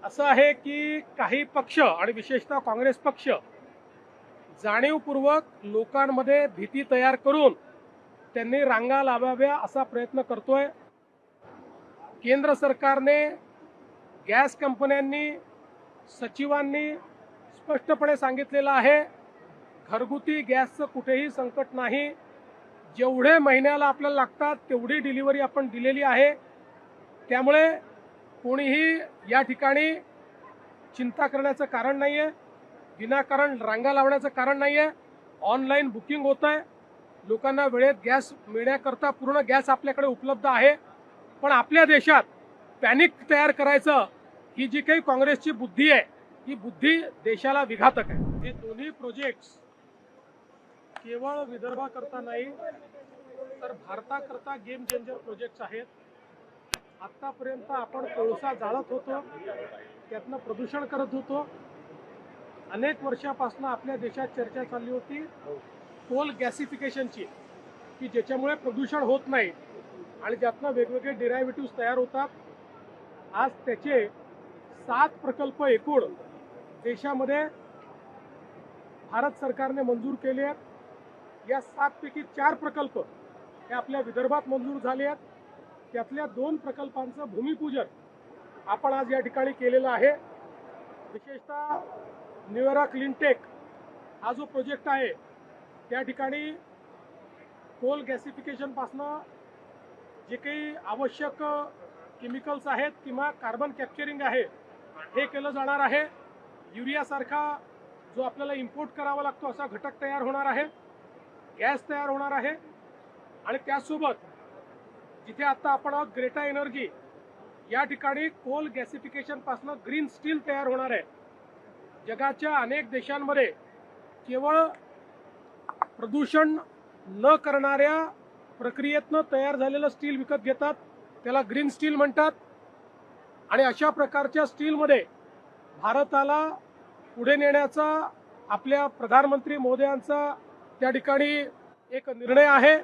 असं आहे की काही पक्ष आणि विशेषतः काँग्रेस पक्ष जाणीवपूर्वक लोकांमध्ये भीती तयार करून त्यांनी रांगा लावाव्या असा प्रयत्न करतोय। केंद्र सरकारने, गॅस कंपन्यांनी, सचिवांनी स्पष्टपणे सांगितलेलं आहे, घरगुती गॅसचं कुठेही संकट नाही। जेवढे महिन्याला आपल्याला लागतात तेवढी डिलिव्हरी आपण दिलेली आहे। त्यामुळे कोणीही या ठिकाणी चिंता करण्याचं कारण नाही आहे, विनाकारण रांगा लावण्याचं कारण नाही आहे। ऑनलाईन बुकिंग होत आहे, लोकांना वेळेत गॅस मिळण्याकरता पूर्ण गॅस आपल्याकडे उपलब्ध आहे। पण आपल्या देशात पॅनिक तयार करायचं ही जी काही काँग्रेसची बुद्धी आहे, ही बुद्धी देशाला विघातक आहे। हे दोन्ही प्रोजेक्ट्स केवळ विदर्भाकरता नाही तर भारताकरता गेम चेंजर प्रोजेक्ट्स आहेत। आतापर्यंत आपण कोळसा जाळत होतो, त्यातनं प्रदूषण करत होतो। अनेक वर्षापासून आपल्या देशात चर्चा चालली होती कोल गॅसिफिकेशनची, की ज्याच्यामुळे प्रदूषण होत नाही आणि ज्यातनं वेगवेगळे डेरायव्हेटिव्ह तयार होतात। आज त्याचे 7 प्रकल्प एकूण देशामध्ये भारत सरकारने मंजूर केले आहेत। या 7 पैकी 4 प्रकल्प हे आपल्या विदर्भात मंजूर झाले आहेत। त्यातल्या 2 प्रकल्पांचं भूमिपूजन आपण आज या ठिकाणी केलेलं आहे। विशेषतः न्यूएरा क्लीनटेक हा जो प्रोजेक्ट आहे त्या ठिकाणी कोल गॅसिफिकेशन पासून जे काही आवश्यक केमिकल्स आहेत किंवा कार्बन कॅप्चरिंग आहे हे केलं जाणार आहे। युरिया सारखा जो आपल्याला इम्पोर्ट करावा लागतो असा घटक तयार होणार आहे, गॅस तयार होणार आहे आणि त्यासोबत जिथे आता आपण ग्रेटा एनर्जी या ठिकाणी कोल गॅसिफिकेशन पासून ग्रीन स्टील तयार होणार आहे। जगाच्या अनेक देशांमध्ये केवळ प्रदूषण न करणाऱ्या प्रक्रियेतनं तयार झालेलं स्टील विकत घेतात, त्याला ग्रीन स्टील म्हणतात। आणि अशा प्रकारच्या स्टीलमध्ये भारताला पुढे नेण्याचा आपल्या प्रधानमंत्री मोदयांचा त्या ठिकाणी एक निर्णय आहे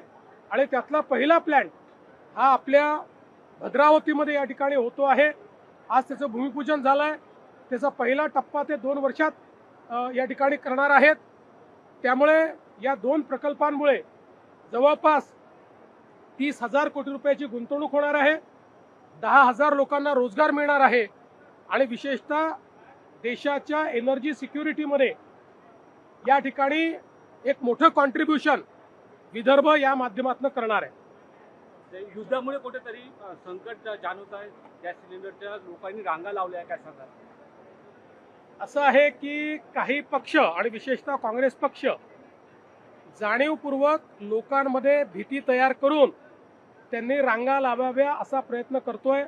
आणि त्यातला पहिला प्लॅन्ट हा आपल्या भद्रावतीमध्ये या ठिकाणी होतो आहे। आज त्याचं भूमिपूजन झालं आहे, त्याचा पहिला टप्पा ते 2 वर्षात या ठिकाणी करणार आहेत। त्यामुळे या 2 प्रकल्पांमुळे जवळपास 30,000 कोटी रुपयाची गुंतवणूक होणार आहे, 10,000 लोकांना रोजगार मिळणार आहे आणि विशेषतः देशाच्या एनर्जी सिक्युरिटीमध्ये या ठिकाणी एक मोठं कॉन्ट्रीब्युशन विदर्भ या माध्यमातून करणार आहे। युद्धामुळे कुठेतरी संकट जाणवत आहे, गॅस सिलेंडरच्या लोकांनी रांगा लावल्या, काय सांगाल? असं आहे की काही पक्ष आणि विशेषतः काँग्रेस पक्ष जाणीवपूर्वक लोकांमध्ये भीती तयार करून त्यांनी रांगा लावाव्या असा प्रयत्न करतोय।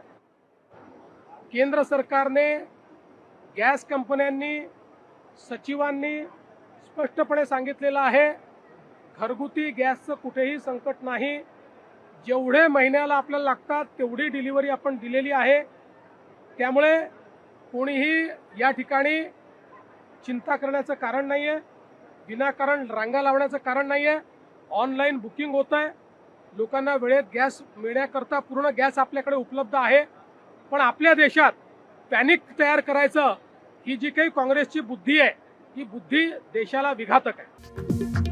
केंद्र सरकारने, गॅस कंपन्यांनी, सचिवांनी स्पष्टपणे सांगितलेलं आहे, घरगुती गॅसचं कुठेही संकट नाही। जेवढे महिन्याला आपल्याला लागतात तेवढी डिलिव्हरी आपण दिलेली आहे। त्यामुळे कोणीही या ठिकाणी चिंता करण्याचं कारण नाही आहे, विनाकारण रांगा लावण्याचं कारण नाही आहे। ऑनलाईन बुकिंग होत आहे, लोकांना वेळेत गॅस मिळण्याकरता पूर्ण गॅस आपल्याकडे उपलब्ध आहे। पण आपल्या देशात पॅनिक तयार करायचं ही जी काही काँग्रेसची बुद्धी आहे, ही बुद्धी देशाला विघातक आहे।